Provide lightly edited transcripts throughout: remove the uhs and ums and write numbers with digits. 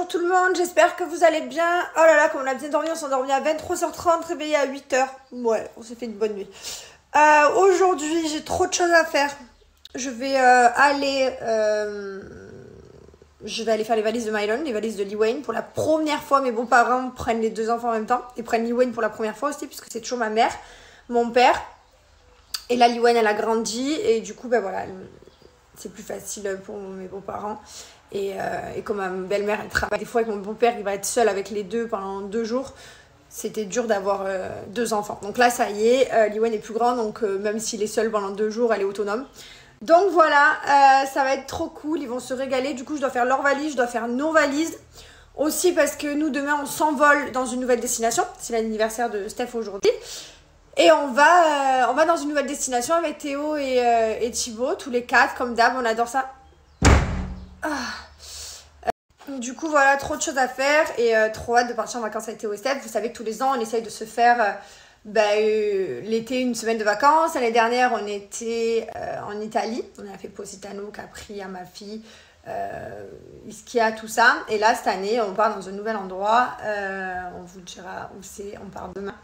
bonjour tout le monde, j'espère que vous allez bien. Oh là là, comme on a bien dormi, on s'est endormi à 23h30, réveillé à 8h. Ouais, on s'est fait une bonne nuit. Aujourd'hui, j'ai trop de choses à faire. Je vais aller faire les valises de Mylon, les valises de Lee Wayne. Pour la première fois, mes beaux-parents prennent les deux enfants en même temps. Et prennent Lee Wayne pour la première fois aussi, puisque c'est toujours ma mère, mon père. Et là, Lee Wayne, elle a grandi. Et du coup, ben voilà, c'est plus facile pour mes beaux-parents. Et comme ma belle-mère, elle travaille des fois avec mon beau-père, il va être seul avec les deux pendant 2 jours. C'était dur d'avoir 2 enfants. Donc là, ça y est, Lee Wayne est plus grand. Donc même s'il est seul pendant 2 jours, elle est autonome. Donc voilà, ça va être trop cool. Ils vont se régaler. Du coup, je dois faire leurs valises, je dois faire nos valises. Aussi parce que nous, demain, on s'envole dans une nouvelle destination. C'est l'anniversaire de Steph aujourd'hui. Et on va dans une nouvelle destination avec Théo et Thibaut, tous les 4, comme d'hab. On adore ça. Du coup, voilà, trop de choses à faire et trop hâte de partir en vacances avec Théo et Steph. Vous savez que tous les ans, on essaye de se faire l'été une semaine de vacances. L'année dernière, on était en Italie. On a fait Positano, Capri, Amalfi, Ischia, tout ça. Et là, cette année, on part dans un nouvel endroit. On vous dira où c'est. On part demain.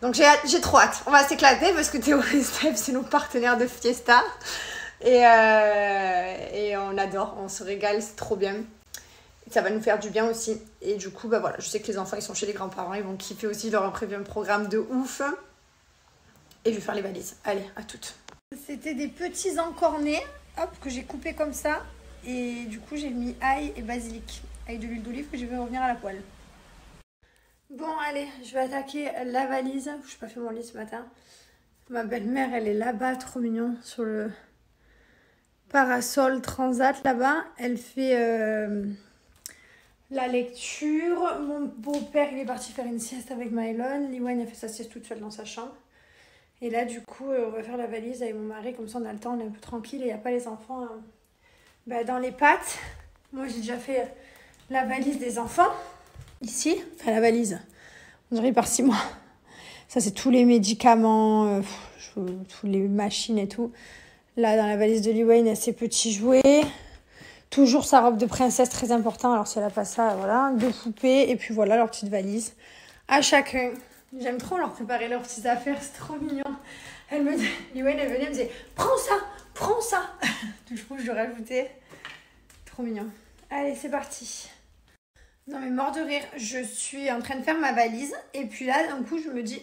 Donc, j'ai trop hâte. On va s'éclater parce que Théo et Steph, c'est nos partenaires de fiesta. Et on adore, on se régale, c'est trop bien. Ça va nous faire du bien aussi. Et du coup, bah voilà, je sais que les enfants, ils sont chez les grands-parents, ils vont kiffer aussi, ils leur ont prévu un programme de ouf. Et je vais faire les valises. Allez, à toutes. C'était des petits encornés, hop, que j'ai coupés comme ça. Et du coup, j'ai mis ail et basilic. Avec de l'huile d'olive que je vais revenir à la poêle. Bon, allez, je vais attaquer la valise. Je n'ai pas fait mon lit ce matin. Ma belle-mère, elle est là-bas, trop mignon, sur le parasol transat là-bas. Elle fait la lecture. Mon beau-père, il est parti faire une sieste avec Mylon. Lee Wayne a fait sa sieste toute seule dans sa chambre. Et là, du coup, on va faire la valise avec mon mari. Comme ça, on a le temps, on est un peu tranquille. Et il n'y a pas les enfants dans les pattes. Moi, j'ai déjà fait la valise des enfants. Ici, enfin la valise. On dirait par 6 mois. Ça, c'est tous les médicaments, toutes les machines et tout. Là, dans la valise de Lee Wayne, il y a ses petits jouets. Toujours sa robe de princesse, très important. Alors, si elle n'a pas ça, voilà. 2 poupées. Et puis, voilà, leur petite valise. À chacun. J'aime trop leur préparer leurs petites affaires. C'est trop mignon. Lee Wayne, elle venait, elle me disait « Prends ça, prends ça !» Du coup, je lui rajoutais. Trop mignon. Allez, c'est parti. Non, mais mort de rire. Je suis en train de faire ma valise. Et puis là, d'un coup, je me dis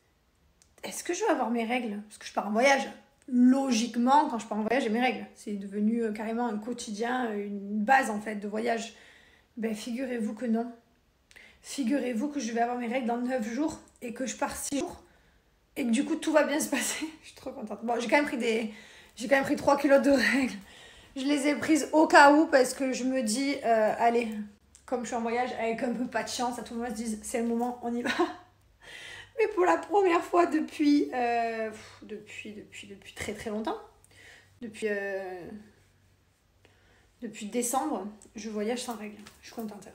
« Est-ce que je vais avoir mes règles ?» Parce que je pars en voyage. Logiquement, quand je pars en voyage, j'ai mes règles. C'est devenu carrément un quotidien, une base en fait de voyage. Ben, figurez-vous que non. Figurez-vous que je vais avoir mes règles dans 9 jours et que je pars 6 jours. Et que du coup, tout va bien se passer. Je suis trop contente. Bon, j'ai quand même pris 3 kilos de règles. Je les ai prises au cas où parce que je me dis, allez, comme je suis en voyage, avec un peu pas de chance, à tout le monde se dit, c'est le moment, on y va. Mais pour la première fois depuis très très longtemps, depuis décembre, je voyage sans règles. Je suis contente.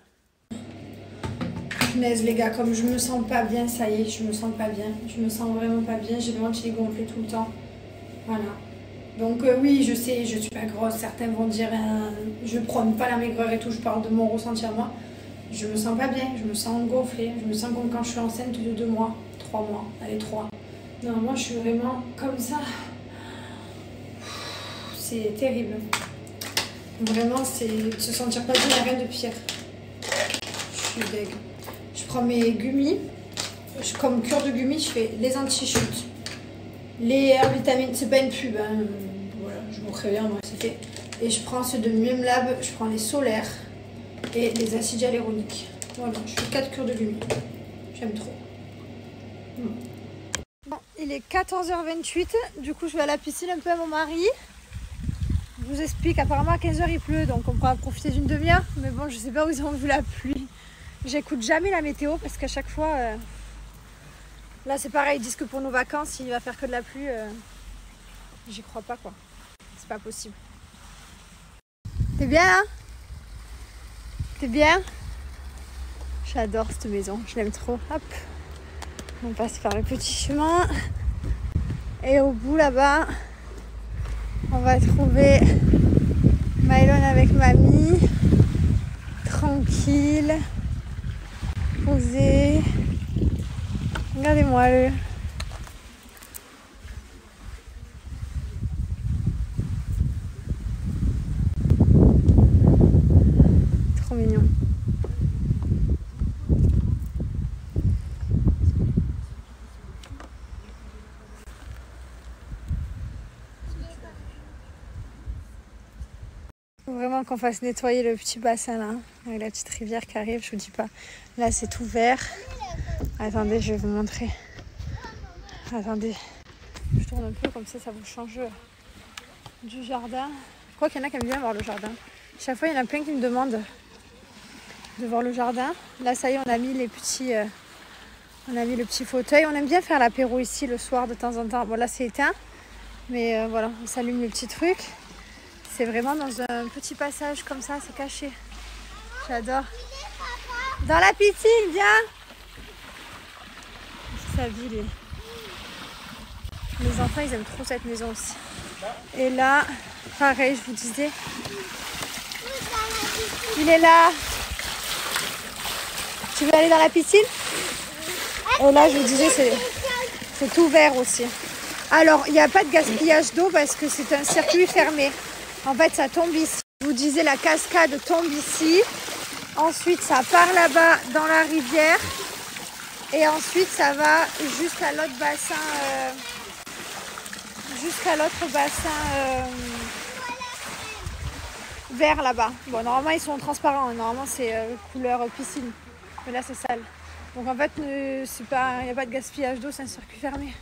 Punaise les gars, comme je me sens pas bien, ça y est, je me sens pas bien. Je me sens vraiment pas bien, j'ai le ventre qui est gonflé tout le temps. Voilà. Donc oui, je sais, je suis pas grosse. Certains vont dire, je prône pas la maigreur et tout, je parle de mon ressenti à moi. Je me sens pas bien, je me sens gonflée. Je me sens comme quand je suis enceinte de 2 mois. 3 mois, allez 3. Non, moi je suis vraiment comme ça. C'est terrible. Vraiment, c'est de se sentir pas bien, il n'y a rien de pire. Je suis deg. Je prends mes gummies. Comme cure de gummies, je fais les anti-chutes, les herbes vitamines. C'est pas une pub, hein. Voilà, je vous préviens, moi c'est fait. Et je prends ceux de Mium Lab, je prends les solaires et les acides hyaluroniques. Voilà, je fais 4 cures de gummies. J'aime trop. Bon, il est 14h28, du coup je vais à la piscine un peu à mon mari. Je vous explique, apparemment à 15h il pleut, donc on pourra profiter d'une demi-heure. Mais bon, je sais pas où ils ont vu la pluie. J'écoute jamais la météo parce qu'à chaque fois, là c'est pareil, ils disent que pour nos vacances, il va faire que de la pluie. J'y crois pas quoi, c'est pas possible. T'es bien là? T'es bien? J'adore cette maison, je l'aime trop. Hop. On passe par le petit chemin et au bout là-bas, on va trouver Mylon avec mamie. tranquille, posé. Regardez-moi le. Trop mignon. Faut vraiment qu'on fasse nettoyer le petit bassin là, avec la petite rivière qui arrive, je vous dis pas. Là c'est tout vert. Attendez, je vais vous montrer. Attendez, je tourne un peu comme ça vous change du jardin. Je crois qu'il y en a qui aiment bien voir le jardin. Chaque fois il y en a plein qui me demandent de voir le jardin. Là ça y est, on a mis les petits, on a mis le petit fauteuil. On aime bien faire l'apéro ici le soir de temps en temps. Bon là c'est éteint, mais voilà, on s'allume le petit truc. C'est vraiment dans un petit passage comme ça, c'est caché. J'adore. Dans la piscine, viens. C'est sa vie, lui. Les enfants, ils aiment trop cette maison aussi. Et là, pareil, je vous disais. Il est là. Tu veux aller dans la piscine? Et là, je vous disais, c'est tout vert aussi. Alors, il n'y a pas de gaspillage d'eau parce que c'est un circuit fermé. En fait, ça tombe ici. Je vous disais, la cascade tombe ici. Ensuite, ça part là-bas dans la rivière. Et ensuite, ça va jusqu'à l'autre bassin. Jusqu'à l'autre bassin vert là-bas. Bon, normalement, ils sont transparents. Normalement, c'est couleur piscine. Mais là, c'est sale. Donc, en fait, il n'y a pas de gaspillage d'eau. C'est un circuit fermé.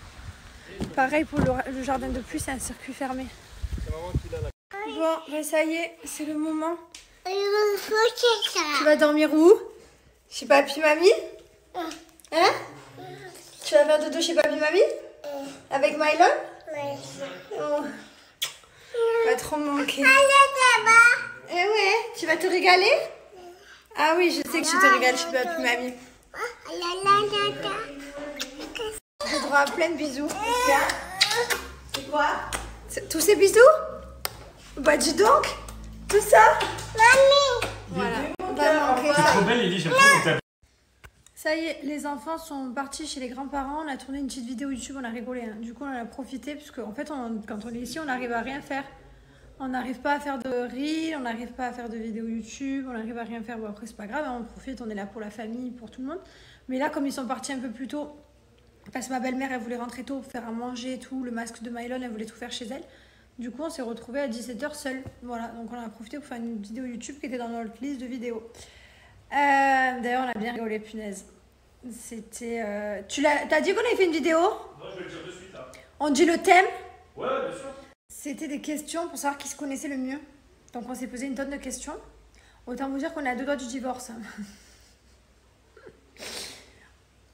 Pareil pour le jardin de pluie, c'est un circuit fermé. Bon, ben ça y est, c'est le moment. Tu vas dormir où? Chez papy mamie? Hein? Tu vas faire dodo chez papy mamie? Avec Mylon? Oh. Va trop me manquer. Eh ouais, tu vas te régaler? Ah oui, je sais que tu te régales chez papy mamie. J'ai droit à plein de bisous. C'est quoi? Tous ces bisous? Bah dis donc, tout ça. Mamie. Voilà, on va manquer. C'est trop belle, Lily, j'aime trop. Ça y est, les enfants sont partis chez les grands-parents. On a tourné une petite vidéo YouTube, on a rigolé. Hein. Du coup, on en a profité parce qu'en fait, quand on est ici, on n'arrive à rien faire. On n'arrive pas à faire de reel, on n'arrive pas à faire de vidéos YouTube, on n'arrive à rien faire. Bon, après, c'est pas grave, hein, on profite, on est là pour la famille, pour tout le monde. Mais là, comme ils sont partis un peu plus tôt, parce que ma belle-mère, elle voulait rentrer tôt, faire à manger et tout, le masque de Mylon, elle voulait tout faire chez elle. Du coup, on s'est retrouvés à 17h seuls. Voilà, donc on a profité pour faire une vidéo YouTube qui était dans notre liste de vidéos. D'ailleurs, on a bien rigolé, punaise. C'était... T'as dit qu'on avait fait une vidéo? Non, je vais le dire de suite. Hein. On dit le thème? Ouais, bien sûr. C'était des questions pour savoir qui se connaissait le mieux. Donc on s'est posé une tonne de questions. Autant vous dire qu'on est à 2 doigts du divorce.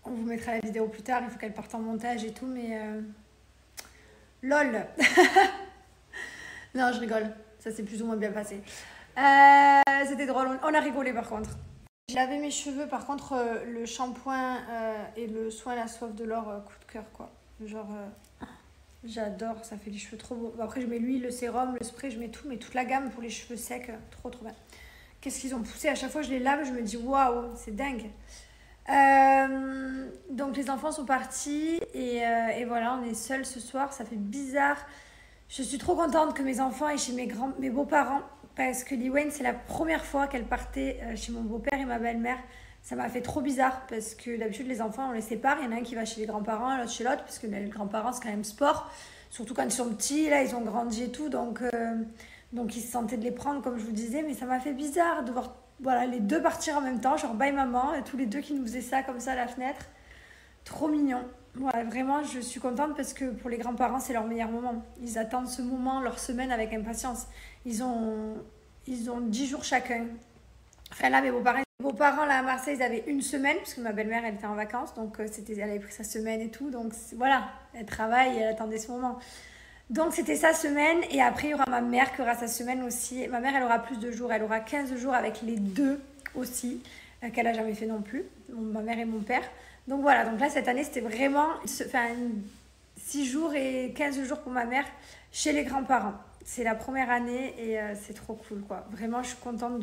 On vous mettra la vidéo plus tard, il faut qu'elle parte en montage et tout, mais... LOL. Non, je rigole. Ça s'est plus ou moins bien passé. C'était drôle. On a rigolé par contre. J'ai lavé mes cheveux. Par contre, le shampoing et le soin à la soif de l'or, coup de cœur quoi. Genre, j'adore. Ça fait les cheveux trop beaux. Après, je mets l'huile, le sérum, le spray, je mets tout. Mais toute la gamme pour les cheveux secs. Trop, trop bien. Qu'est-ce qu'ils ont poussé? À chaque fois que je les lave, je me dis waouh, c'est dingue. Donc les enfants sont partis et voilà, on est seuls ce soir. Ça fait bizarre. Je suis trop contente que mes enfants aient chez mes beaux-parents parce que Liwen, c'est la première fois qu'elle partait chez mon beau-père et ma belle-mère. Ça m'a fait trop bizarre parce que d'habitude les enfants on les sépare. Il y en a un qui va chez les grands-parents, l'autre chez l'autre parce que les grands-parents c'est quand même sport. Surtout quand ils sont petits, là ils ont grandi et tout. Donc ils se sentaient de les prendre comme je vous disais. Mais ça m'a fait bizarre de voir voilà, les deux partir en même temps. Genre bye maman, et tous les deux qui nous faisaient ça comme ça à la fenêtre. Trop mignon. Ouais, vraiment, je suis contente parce que pour les grands-parents, c'est leur meilleur moment. Ils attendent ce moment, leur semaine avec impatience. Ils ont 10 jours chacun. Enfin là, mes beaux-parents là à Marseille, ils avaient une semaine parce que ma belle-mère, elle était en vacances. Donc, elle avait pris sa semaine et tout. Donc, voilà, elle travaille et elle attendait ce moment. Donc, c'était sa semaine. Et après, il y aura ma mère qui aura sa semaine aussi. Ma mère, elle aura plus de jours. Elle aura 15 jours avec les deux aussi, qu'elle n'a jamais fait non plus. Ma mère et mon père. Donc voilà, donc là cette année c'était vraiment 6 jours et 15 jours pour ma mère chez les grands-parents. C'est la première année et c'est trop cool quoi. Vraiment je suis contente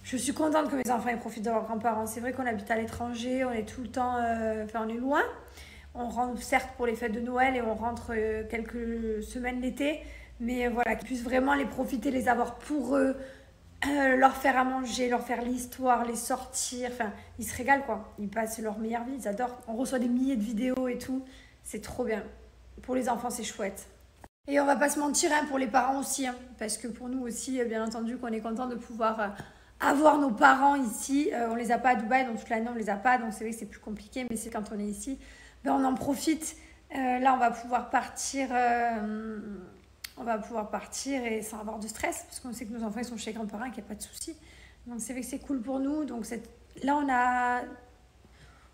Je suis contente que mes enfants ils profitent de leurs grands-parents. C'est vrai qu'on habite à l'étranger, on est tout le temps, on est loin. On rentre certes pour les fêtes de Noël et on rentre quelques semaines l'été. Mais voilà, qu'ils puissent vraiment les profiter, les avoir pour eux, leur faire à manger, leur faire l'histoire, les sortir. Enfin, ils se régalent quoi. Ils passent leur meilleure vie, ils adorent. On reçoit des milliers de vidéos et tout. C'est trop bien. Pour les enfants, c'est chouette. Et on va pas se mentir, hein, pour les parents aussi. Hein, parce que pour nous aussi, bien entendu, qu'on est content de pouvoir avoir nos parents ici. On les a pas à Dubaï, donc toute l'année on les a pas. Donc c'est vrai que c'est plus compliqué, mais c'est quand on est ici, ben, on en profite. Là, on va pouvoir partir. On va pouvoir partir et sans avoir de stress, parce qu'on sait que nos enfants ils sont chez les grands-parents et qu'il n'y a pas de souci. Donc c'est vrai que c'est cool pour nous. Donc là,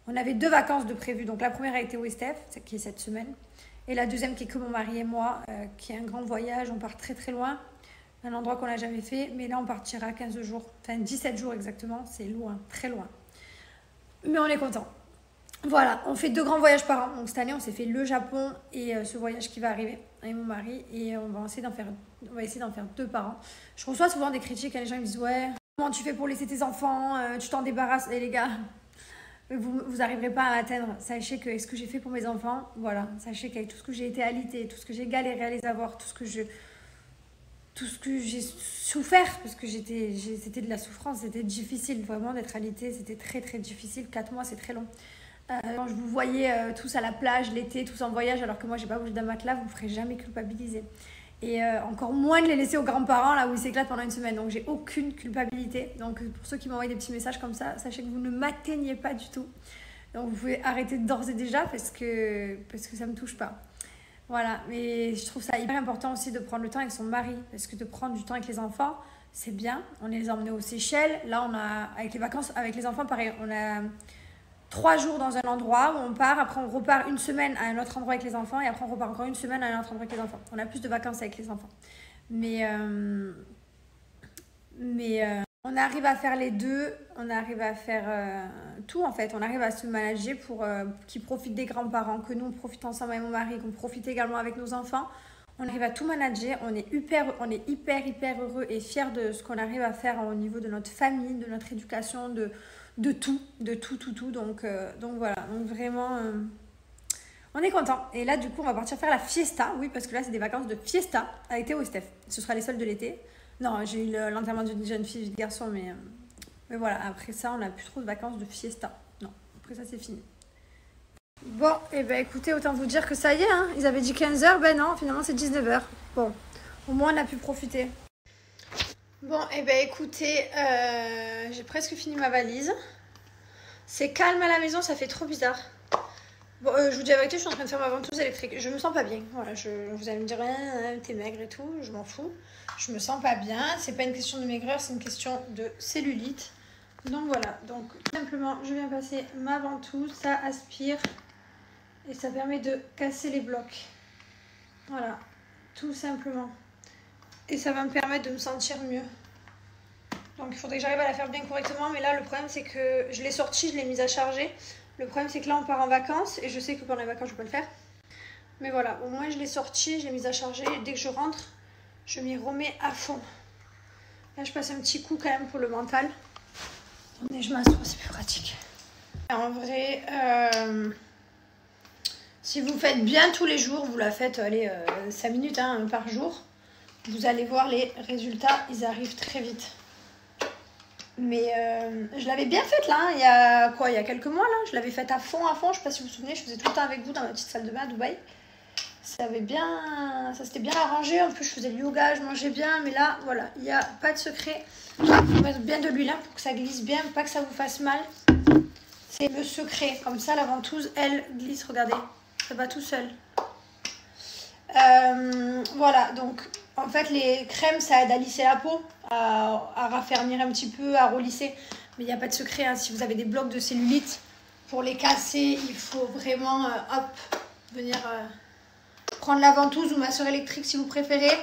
on avait 2 vacances de prévues. Donc la première a été au Estef, qui est cette semaine. Et la deuxième qui est que mon mari et moi, qui est un grand voyage. On part très très loin, un endroit qu'on n'a jamais fait. Mais là, on partira 15 jours, enfin 17 jours exactement. C'est loin, très loin. Mais on est content. Voilà, on fait 2 grands voyages par an. Donc cette année, on s'est fait le Japon et ce voyage qui va arriver avec mon mari. Et on va essayer d'en faire 2 par an. Je reçois souvent des critiques, les gens ils me disent « Ouais, comment tu fais pour laisser tes enfants, tu t'en débarrasses ?» Et les gars, vous n'arriverez pas à l'atteindre. Sachez que ce que j'ai fait pour mes enfants, voilà. Sachez qu'avec tout ce que j'ai été alitée, tout ce que j'ai galéré à les avoir, tout ce que j'ai souffert, parce que c'était de la souffrance, c'était difficile vraiment d'être alitée, c'était très très difficile. 4 mois, c'est très long. Quand je vous voyais tous à la plage l'été, tous en voyage, alors que moi j'ai pas bougé d'un matelas, vous ne me ferez jamais culpabiliser. Et encore moins de les laisser aux grands-parents là où ils s'éclatent pendant une semaine. Donc j'ai aucune culpabilité. Donc pour ceux qui m'envoient des petits messages comme ça, sachez que vous ne m'atteignez pas du tout. Donc vous pouvez arrêter d'ores et déjà parce que ça ne me touche pas. Voilà, mais je trouve ça hyper important aussi de prendre le temps avec son mari. Parce que de prendre du temps avec les enfants, c'est bien. On les a emmenés aux Seychelles. Là, avec les vacances, avec les enfants, pareil, on a 3 jours dans un endroit où on part, après on repart une semaine à un autre endroit avec les enfants et après on repart encore une semaine à un autre endroit avec les enfants. On a plus de vacances avec les enfants. Mais on arrive à faire les deux, on arrive à faire tout en fait. On arrive à se manager pour qu'ils profitent des grands-parents, que nous on profite ensemble avec mon mari, qu'on profite également avec nos enfants. On arrive à tout manager, on est hyper heureux et fiers de ce qu'on arrive à faire au niveau de notre famille, de notre éducation, de tout. Donc voilà, donc vraiment, on est content. Et là, du coup, on va partir faire la fiesta. Oui, parce que là, c'est des vacances de fiesta avec Théo et Steph. Ce sera les seuls de l'été. Non, j'ai eu l'enterrement d'une jeune fille et de garçon, mais voilà, après ça, on n'a plus trop de vacances de fiesta. Non, après ça, c'est fini. Bon, et ben écoutez, autant vous dire que ça y est, hein, ils avaient dit 15h, ben non, finalement c'est 19h. Bon, au moins on a pu profiter. Bon, et ben écoutez, j'ai presque fini ma valise. C'est calme à la maison, ça fait trop bizarre. Bon, je vous dis la vérité, je suis en train de faire ma ventouse électrique. Je me sens pas bien. Voilà, vous allez me dire, t'es maigre et tout, je m'en fous. Je me sens pas bien. C'est pas une question de maigreur, c'est une question de cellulite. Donc voilà, donc tout simplement, je viens passer ma ventouse, ça aspire et ça permet de casser les blocs. Voilà, tout simplement. Et ça va me permettre de me sentir mieux. Donc il faudrait que j'arrive à la faire bien correctement, mais là le problème c'est que je l'ai sortie, je l'ai mise à charger. Le problème c'est que là on part en vacances et je sais que pendant les vacances je peux le faire. Mais voilà, au moins je l'ai sortie, je l'ai mise à charger et dès que je rentre, je m'y remets à fond. Là je passe un petit coup quand même pour le mental. Attendez, je m'assois, c'est plus pratique. En vrai, si vous faites bien tous les jours, vous la faites 5 minutes par jour, vous allez voir les résultats, ils arrivent très vite. Mais je l'avais bien faite là, il y a quelques mois là, je l'avais faite à fond, je sais pas si vous vous souvenez, je faisais tout le temps avec vous dans ma petite salle de bain à Dubaï. Ça s'était bien arrangé, en plus je faisais le yoga, je mangeais bien, mais là voilà, il n'y a pas de secret. Il faut mettre bien de l'huile pour que ça glisse bien, pas que ça vous fasse mal. C'est le secret, comme ça la ventouse elle glisse, regardez, ça va tout seul. Voilà, donc en fait les crèmes ça aide à lisser la peau, à raffermir un petit peu, à relisser, mais il n'y a pas de secret, hein. Si vous avez des blocs de cellulite, pour les casser il faut vraiment venir prendre la ventouse ou ma soeur électrique si vous préférez,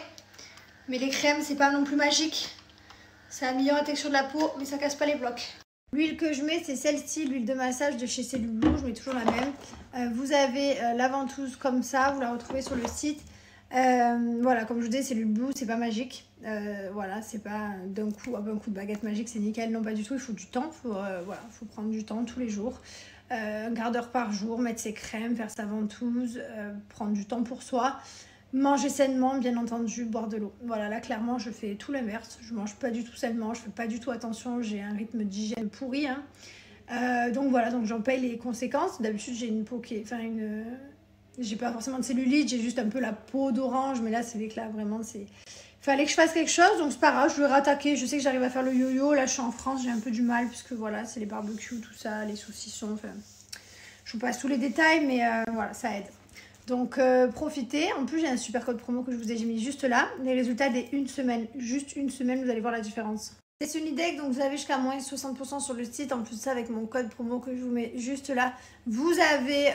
mais les crèmes c'est pas non plus magique, ça améliore la texture de la peau mais ça casse pas les blocs. L'huile que je mets, c'est celle-ci, l'huile de massage de chez Cellule Blue, je mets toujours la même. Vous avez la ventouse comme ça, vous la retrouvez sur le site. Voilà, comme je vous disais, Cellule Blue, c'est pas magique. Voilà, c'est pas d'un coup, un coup de baguette magique, c'est nickel. Non, pas du tout, il faut du temps. Voilà, faut prendre du temps tous les jours. Un quart d'heure par jour, mettre ses crèmes, faire sa ventouse, prendre du temps pour soi. Manger sainement, bien entendu, boire de l'eau. Voilà, là, clairement, je fais tout l'inverse. Je mange pas du tout sainement, je fais pas du tout attention. J'ai un rythme d'hygiène pourri. Hein. Donc voilà, donc j'en paye les conséquences. D'habitude, j'ai une peau qui est... Enfin, j'ai pas forcément de cellulite, j'ai juste un peu la peau d'orange. Mais là, c'est vrai que là, vraiment, c'est... Fallait que je fasse quelque chose, donc c'est pas grave, je vais rattaquer. Je sais que j'arrive à faire le yo-yo. Là, je suis en France, j'ai un peu du mal, puisque voilà, c'est les barbecues, tout ça, les saucissons. Enfin, je vous passe tous les détails, mais voilà, ça aide. Donc, profitez. En plus, j'ai un super code promo que je vous ai mis juste là. Les résultats des une semaine. Juste une semaine, vous allez voir la différence. C'est Sunnydeck, donc vous avez jusqu'à moins 60% sur le site. En plus de ça, avec mon code promo que je vous mets juste là, vous avez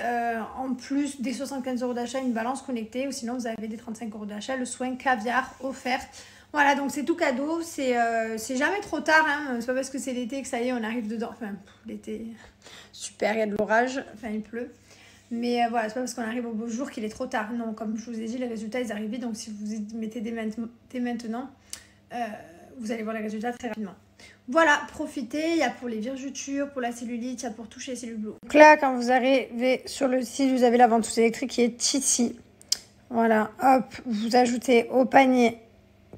en plus des 75 € d'achat une balance connectée, ou sinon vous avez des 35 € d'achat, le soin caviar offert. Voilà, donc c'est tout cadeau, c'est jamais trop tard, hein. C'est pas parce que c'est l'été que ça y est, on arrive dedans. Enfin, l'été, super, il y a de l'orage, enfin il pleut. Mais voilà, c'est pas parce qu'on arrive au beau jour qu'il est trop tard. Non, comme je vous ai dit, les résultats, ils arrivent vite. Donc si vous y mettez dès maintenant, vous allez voir les résultats très rapidement. Voilà, profitez. Il y a pour les virgutures, pour la cellulite, il y a pour toucher les cellules bleues. Donc là, quand vous arrivez sur le site, vous avez la ventouse électrique qui est ici. Voilà, hop, vous ajoutez au panier.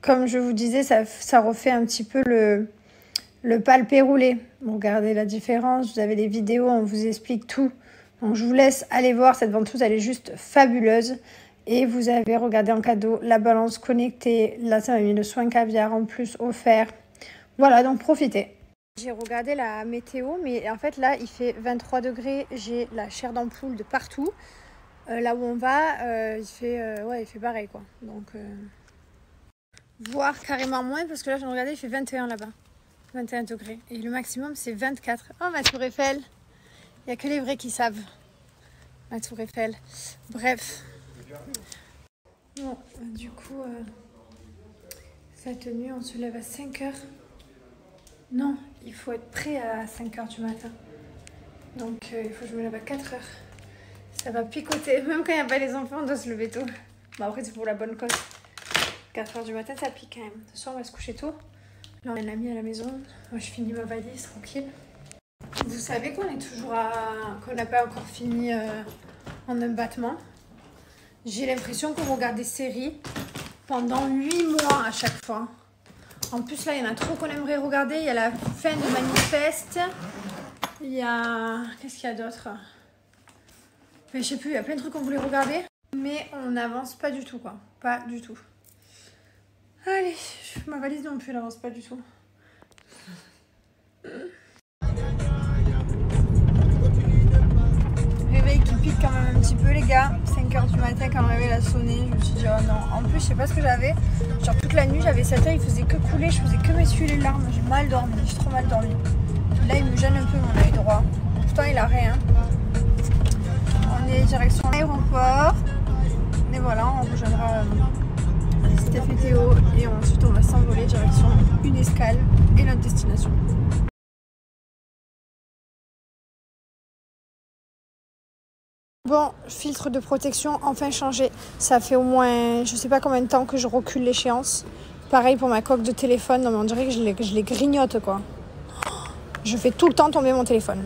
Comme je vous disais, ça refait un petit peu le palpé roulé. Bon, regardez la différence. Vous avez les vidéos, on vous explique tout. Donc, je vous laisse aller voir. Cette ventouse, elle est juste fabuleuse. Et vous avez, regardé en cadeau, la balance connectée. Là, ça m'a mis le soin caviar en plus offert. Voilà, donc profitez. J'ai regardé la météo, mais en fait, là, il fait 23 degrés. J'ai la chair d'ampoule de partout. Là où on va, il fait pareil, quoi. Donc, voire carrément moins, parce que là, je viens de regarder, il fait 21 là-bas. 21 degrés. Et le maximum, c'est 24. Oh, ma tour Eiffel. Il n'y a que les vrais qui savent. Ma tour Eiffel. Bref. Bon, du coup, sa tenue, on se lève à 5h. Non, il faut être prêt à 5h du matin. Donc, il faut que je me lève à 4h. Ça va picoter. Même quand il n'y a pas les enfants, on doit se lever tôt. Bon, après, c'est pour la bonne cause. 4h du matin, ça pique quand même. Ce soir, on va se coucher tôt. Là, on a un ami à la maison. Moi, je finis ma valise, tranquille. Vous savez qu'on est toujours qu'on n'a pas encore fini en un battement. J'ai l'impression qu'on regarde des séries pendant 8 mois à chaque fois. En plus, là, il y en a trop qu'on aimerait regarder. Il y a la fin de Manifeste. Il y a... Qu'est-ce qu'il y a d'autre? Je sais plus, il y a plein de trucs qu'on voulait regarder. Mais on n'avance pas du tout, quoi. Pas du tout. Allez, ma valise non plus, elle n'avance pas du tout. Réveil qui pique quand même un petit peu, les gars. 5h du matin, quand le réveil a sonné, je me suis dit, oh non. En plus, je sais pas ce que j'avais. Genre, toute la nuit, j'avais 7 heures, il faisait que couler, je faisais que m'essuyer les larmes. J'ai mal dormi, j'ai trop mal dormi. Là, il me gêne un peu mon œil droit. Pourtant, il a rien. On est direction l'aéroport. Et voilà, on rejoindra Steph et Théo. Et ensuite, on va s'envoler direction une escale et notre destination. Bon, filtre de protection enfin changé. Ça fait au moins, je sais pas combien de temps que je recule l'échéance. Pareil pour ma coque de téléphone. Non mais on dirait que je les grignote, quoi. Je fais tout le temps tomber mon téléphone.